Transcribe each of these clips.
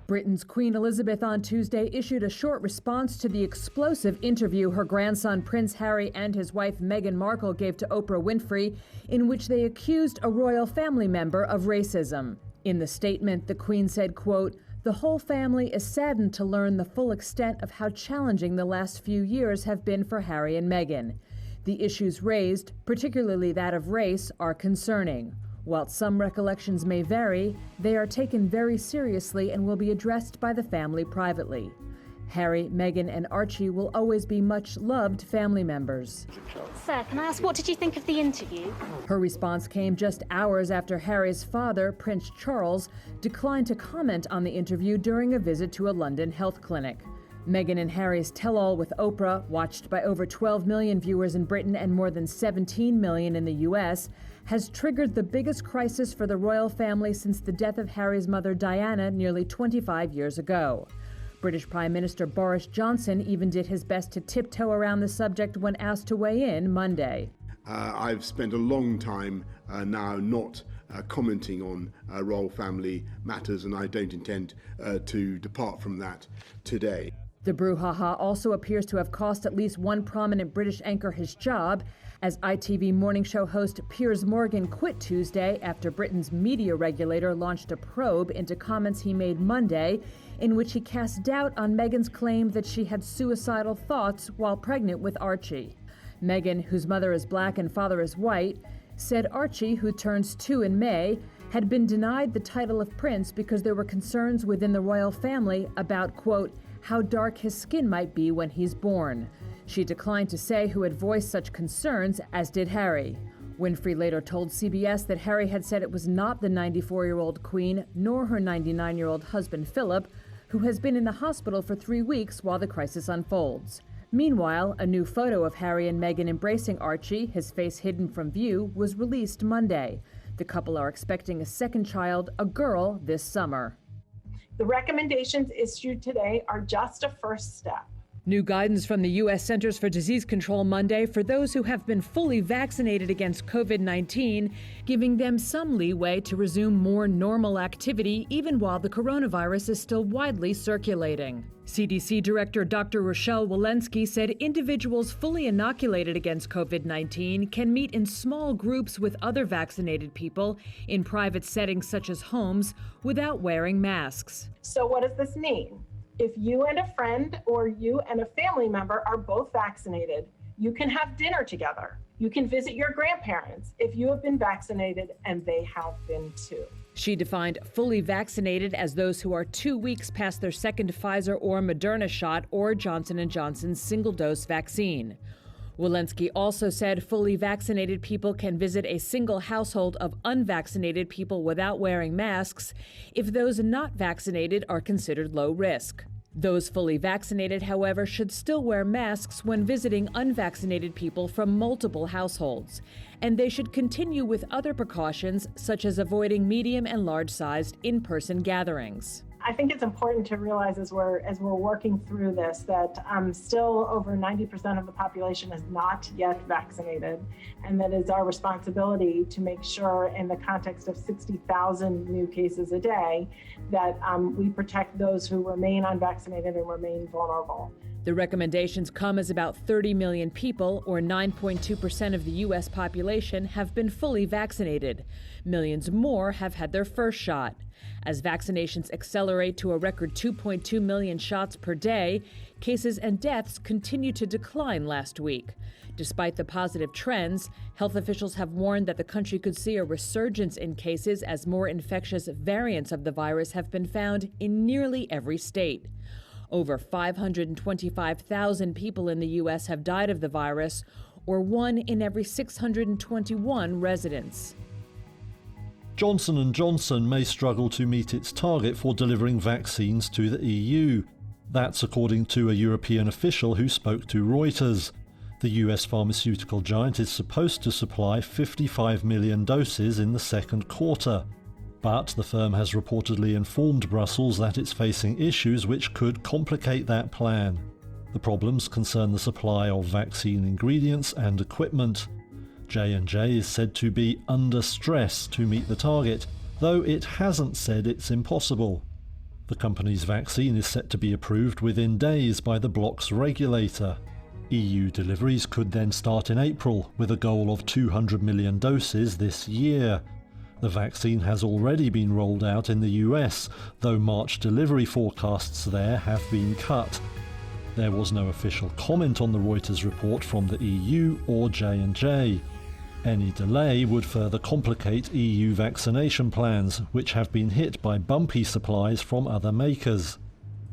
Britain's Queen Elizabeth on Tuesday issued a short response to the explosive interview her grandson Prince Harry and his wife Meghan Markle gave to Oprah Winfrey, in which they accused a royal family member of racism. In the statement, the Queen said, quote, "The whole family is saddened to learn the full extent of how challenging the last few years have been for Harry and Meghan. The issues raised, particularly that of race, are concerning. While some recollections may vary, they are taken very seriously and will be addressed by the family privately. Harry, Meghan, and Archie will always be much loved family members." Sir, can I ask, what did you think of the interview? Her response came just hours after Harry's father, Prince Charles, declined to comment on the interview during a visit to a London health clinic. Meghan and Harry's tell-all with Oprah, watched by over 12 million viewers in Britain and more than 17 million in the U.S., has triggered the biggest crisis for the royal family since the death of Harry's mother Diana nearly 25 years ago. British Prime Minister Boris Johnson even did his best to tiptoe around the subject when asked to weigh in Monday. I've spent a long time now not commenting on royal family matters, and I don't intend to depart from that today. The brouhaha also appears to have cost at least one prominent British anchor his job, as ITV morning show host Piers Morgan quit Tuesday after Britain's media regulator launched a probe into comments he made Monday, in which he cast doubt on Meghan's claim that she had suicidal thoughts while pregnant with Archie. Meghan, whose mother is black and father is white, said Archie, who turns 2 in May, had been denied the title of prince because there were concerns within the royal family about, quote, how dark his skin might be when he's born. She declined to say who had voiced such concerns, as did Harry. Winfrey later told CBS that Harry had said it was not the 94-year-old Queen nor her 99-year-old husband Philip, who has been in the hospital for 3 weeks while the crisis unfolds. Meanwhile, a new photo of Harry and Meghan embracing Archie, his face hidden from view, was released Monday. The couple are expecting a second child, a girl, this summer. The recommendations issued today are just a first step. New guidance from the U.S. Centers for Disease Control Monday for those who have been fully vaccinated against COVID-19, giving them some leeway to resume more normal activity even while the coronavirus is still widely circulating. CDC Director Dr. Rochelle Walensky said individuals fully inoculated against COVID-19 can meet in small groups with other vaccinated people in private settings such as homes without wearing masks. So what does this mean? If you and a friend or you and a family member are both vaccinated, you can have dinner together. You can visit your grandparents if you have been vaccinated and they have been too. She defined fully vaccinated as those who are 2 weeks past their second Pfizer or Moderna shot or Johnson & Johnson's single-dose vaccine. Walensky also said fully vaccinated people can visit a single household of unvaccinated people without wearing masks if those not vaccinated are considered low risk. Those fully vaccinated, however, should still wear masks when visiting unvaccinated people from multiple households, and they should continue with other precautions such as avoiding medium and large-sized in-person gatherings. I think it's important to realize as we're working through this that still over 90% of the population is not yet vaccinated, and that it's our responsibility to make sure in the context of 60,000 new cases a day that we protect those who remain unvaccinated and remain vulnerable. The recommendations come as about 30 million people, or 9.2% of the U.S. population, have been fully vaccinated. Millions more have had their first shot. As vaccinations accelerate to a record 2.2 million shots per day, cases and deaths continue to decline last week. Despite the positive trends, health officials have warned that the country could see a resurgence in cases as more infectious variants of the virus have been found in nearly every state. Over 525,000 people in the U.S. have died of the virus, or 1 in every 621 residents. Johnson & Johnson may struggle to meet its target for delivering vaccines to the EU. That's according to a European official who spoke to Reuters. The US pharmaceutical giant is supposed to supply 55 million doses in the second quarter. But the firm has reportedly informed Brussels that it's facing issues which could complicate that plan. The problems concern the supply of vaccine ingredients and equipment. J&J is said to be under stress to meet the target, though it hasn't said it's impossible. The company's vaccine is set to be approved within days by the bloc's regulator. EU deliveries could then start in April, with a goal of 200 million doses this year. The vaccine has already been rolled out in the US, though March delivery forecasts there have been cut. There was no official comment on the Reuters report from the EU or J&J. Any delay would further complicate EU vaccination plans, which have been hit by bumpy supplies from other makers.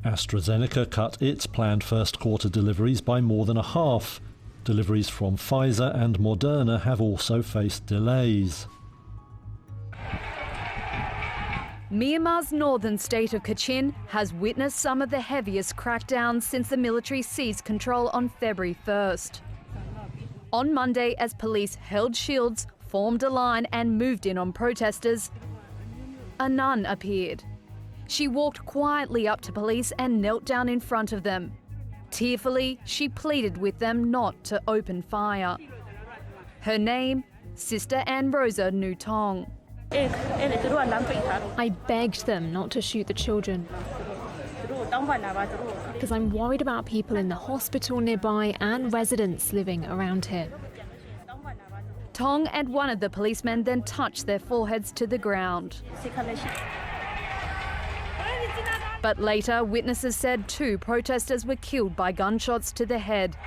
AstraZeneca cut its planned first quarter deliveries by more than a half. Deliveries from Pfizer and Moderna have also faced delays. Myanmar's northern state of Kachin has witnessed some of the heaviest crackdowns since the military seized control on February 1st. On Monday, as police held shields, formed a line and moved in on protesters, a nun appeared. She walked quietly up to police and knelt down in front of them. Tearfully, she pleaded with them not to open fire. Her name, Sister Anne Rosa Nutong. I begged them not to shoot the children because I'm worried about people in the hospital nearby and residents living around here. Tong and one of the policemen then touched their foreheads to the ground. But later, witnesses said 2 protesters were killed by gunshots to the head,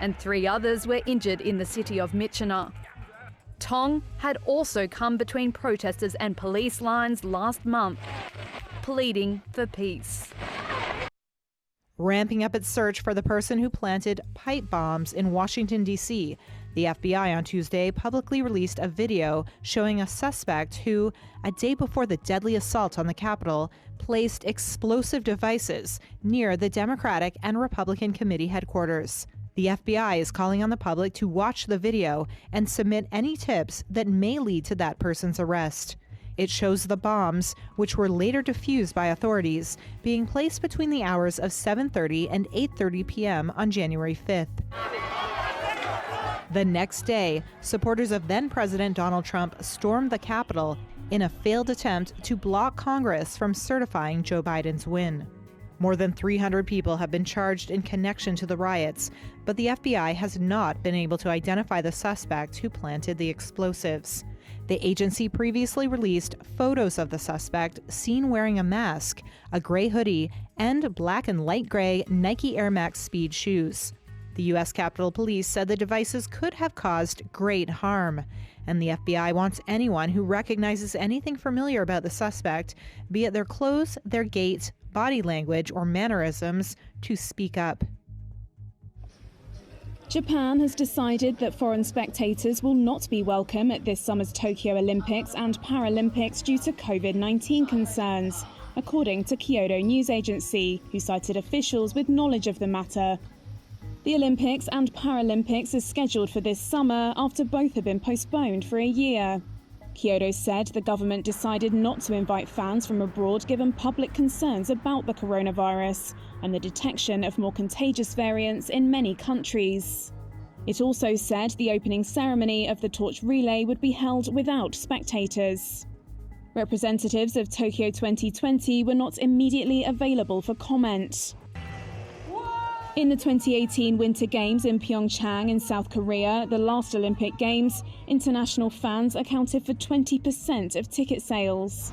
and 3 others were injured in the city of Myitkyina. Tong had also come between protesters and police lines last month, pleading for peace. Ramping up its search for the person who planted pipe bombs in Washington, D.C., the FBI on Tuesday publicly released a video showing a suspect who, a day before the deadly assault on the Capitol, placed explosive devices near the Democratic and Republican committee headquarters. The FBI is calling on the public to watch the video and submit any tips that may lead to that person's arrest. It shows the bombs, which were later defused by authorities, being placed between the hours of 7:30 and 8:30 p.m. on January 5th. The next day, supporters of then-President Donald Trump stormed the Capitol in a failed attempt to block Congress from certifying Joe Biden's win. More than 300 people have been charged in connection to the riots, but the FBI has not been able to identify the suspect who planted the explosives. The agency previously released photos of the suspect seen wearing a mask, a gray hoodie, and black and light gray Nike Air Max Speed shoes. The U.S. Capitol Police said the devices could have caused great harm, and the FBI wants anyone who recognizes anything familiar about the suspect, be it their clothes, their gait, body language, or mannerisms, to speak up. Japan has decided that foreign spectators will not be welcome at this summer's Tokyo Olympics and Paralympics due to COVID-19 concerns, according to Kyodo News Agency, who cited officials with knowledge of the matter. The Olympics and Paralympics is scheduled for this summer after both have been postponed for a year. Kyodo said the government decided not to invite fans from abroad given public concerns about the coronavirus and the detection of more contagious variants in many countries. It also said the opening ceremony of the torch relay would be held without spectators. Representatives of Tokyo 2020 were not immediately available for comment. In the 2018 Winter Games in Pyeongchang in South Korea, the last Olympic Games, international fans accounted for 20% of ticket sales.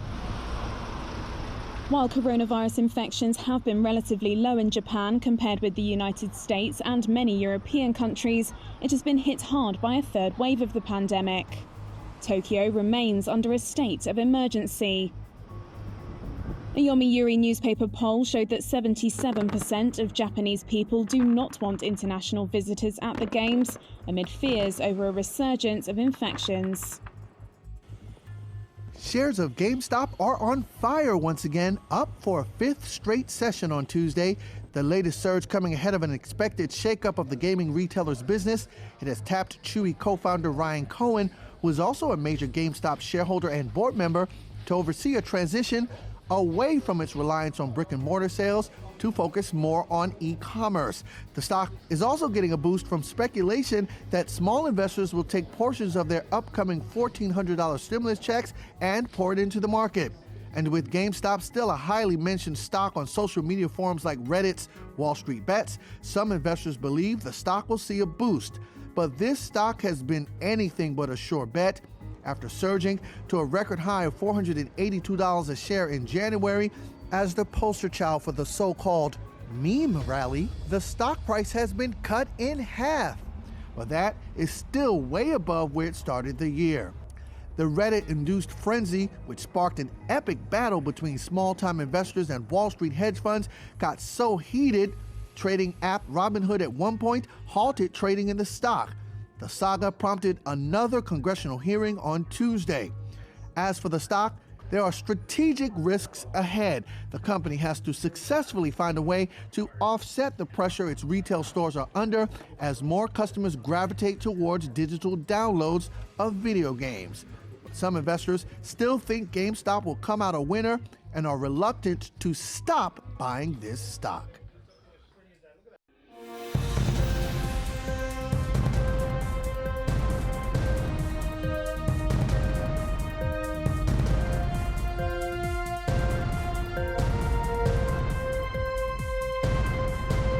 While coronavirus infections have been relatively low in Japan compared with the United States and many European countries, it has been hit hard by a third wave of the pandemic. Tokyo remains under a state of emergency. A Yomiuri newspaper poll showed that 77% of Japanese people do not want international visitors at the Games, amid fears over a resurgence of infections. Shares of GameStop are on fire once again, up for a 5th straight session on Tuesday. The latest surge coming ahead of an expected shakeup of the gaming retailer's business. It has tapped Chewy co-founder Ryan Cohen, who is also a major GameStop shareholder and board member, to oversee a transition away from its reliance on brick and mortar sales to focus more on e-commerce. The stock is also getting a boost from speculation that small investors will take portions of their upcoming $1,400 stimulus checks and pour it into the market. And with GameStop still a highly mentioned stock on social media forums like Reddit's Wall Street Bets, some investors believe the stock will see a boost. But this stock has been anything but a sure bet. After surging to a record high of $482 a share in January, as the poster child for the so-called meme rally, the stock price has been cut in half. But that is still way above where it started the year. The Reddit-induced frenzy, which sparked an epic battle between small-time investors and Wall Street hedge funds, got so heated, trading app Robinhood at one point halted trading in the stock. The saga prompted another congressional hearing on Tuesday. As for the stock, there are strategic risks ahead. The company has to successfully find a way to offset the pressure its retail stores are under as more customers gravitate towards digital downloads of video games. But some investors still think GameStop will come out a winner and are reluctant to stop buying this stock.